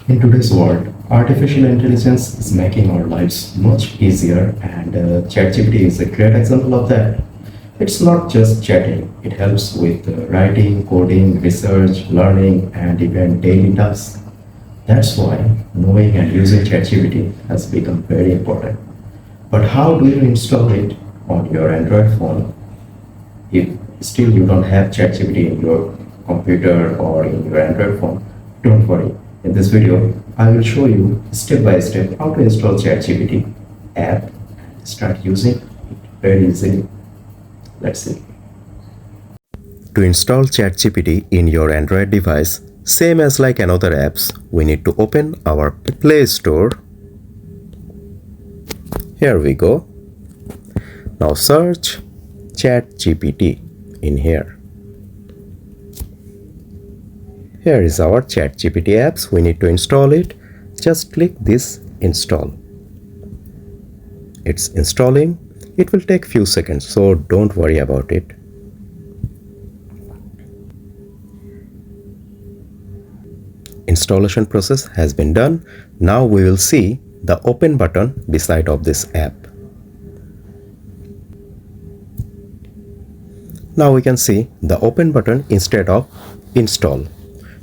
In today's world, artificial intelligence is making our lives much easier, and ChatGPT is a great example of that. It's not just chatting, it helps with writing, coding, research, learning, and even daily tasks. That's why knowing and using ChatGPT has become very important. But how do you install it on your Android phone if still you don't have ChatGPT in your computer or in your Android phone? Don't worry. In this video, I will show you step by step how to install ChatGPT app and start using it very easily. Let's see. To install ChatGPT in your Android device, same as like another apps, we need to open our Play Store. Here we go. Now search ChatGPT in here. Here is our ChatGPT apps. We need to install it. Just click this install. It's installing. It will take few seconds, so don't worry about it. Installation process has been done. Now we will see the open button beside of this app. Now we can see the open button instead of install.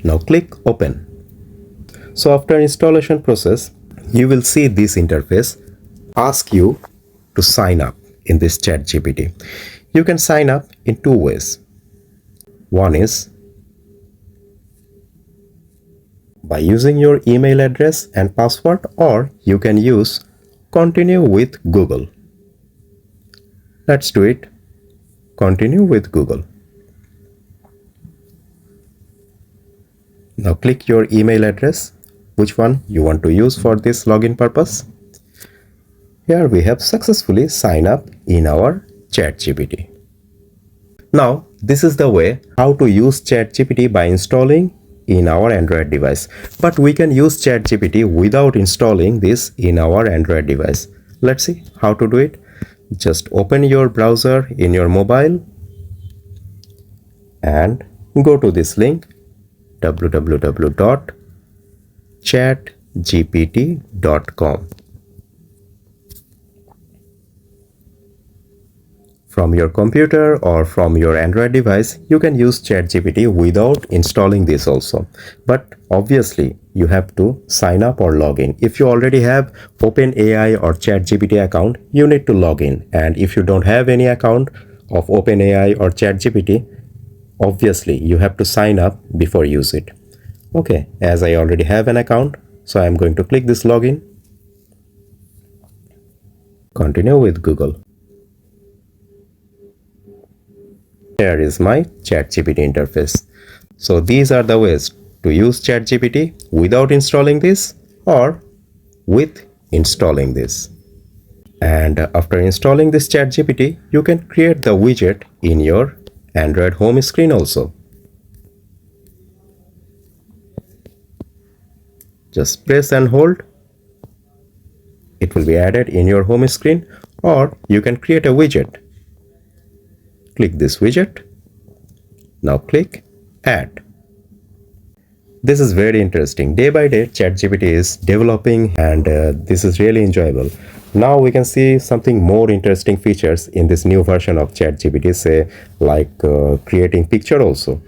Now click open. So after installation process, you will see this interface ask you to sign up in this ChatGPT. You can sign up in two ways. One is by using your email address and password, or you can use continue with Google. Let's do it. Continue with Google. Now click your email address, which one you want to use for this login purpose. Here we have successfully signed up in our ChatGPT. Now this is the way how to use ChatGPT by installing in our Android device. But we can use ChatGPT without installing this in our Android device. Let's see how to do it. Just open your browser in your mobile and go to this link www.chatgpt.com. From your computer or from your Android device, you can use ChatGPT without installing this also. But obviously, you have to sign up or log in. If you already have OpenAI or ChatGPT account, you need to log in. And if you don't have any account of OpenAI or ChatGPT, obviously, you have to sign up before use it. Okay, as I already have an account, so I'm going to click this login. Continue with Google. Here is my ChatGPT interface. So these are the ways to use ChatGPT without installing this or with installing this. And after installing this ChatGPT, you can create the widget in your Android home screen also. Just press and hold. It will be added in your home screen, or you can create a widget. Click this widget. Now click add. This is very interesting. Day by day, ChatGPT is developing, and this is really enjoyable. Now we can see something more interesting features in this new version of ChatGPT, say like creating picture also.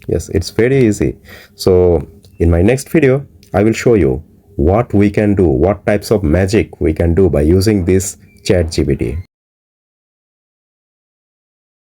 Yes, it's very easy. So in my next video, I will show you what we can do, what types of magic we can do by using this ChatGPT.